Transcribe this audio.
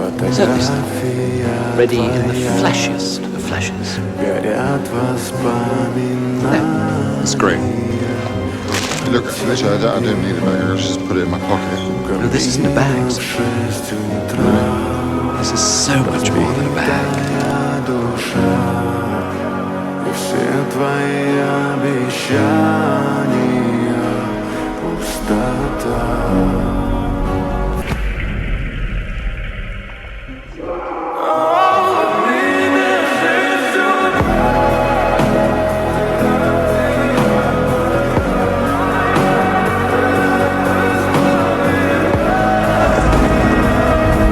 Certainly, sir. Ready in the flashiest of flashes. There. That's great. Look, literally, I don't need a bag. I'll just put it in my pocket. No, this isn't a bag, sir. This is so much more than a bag. Все твои обещания.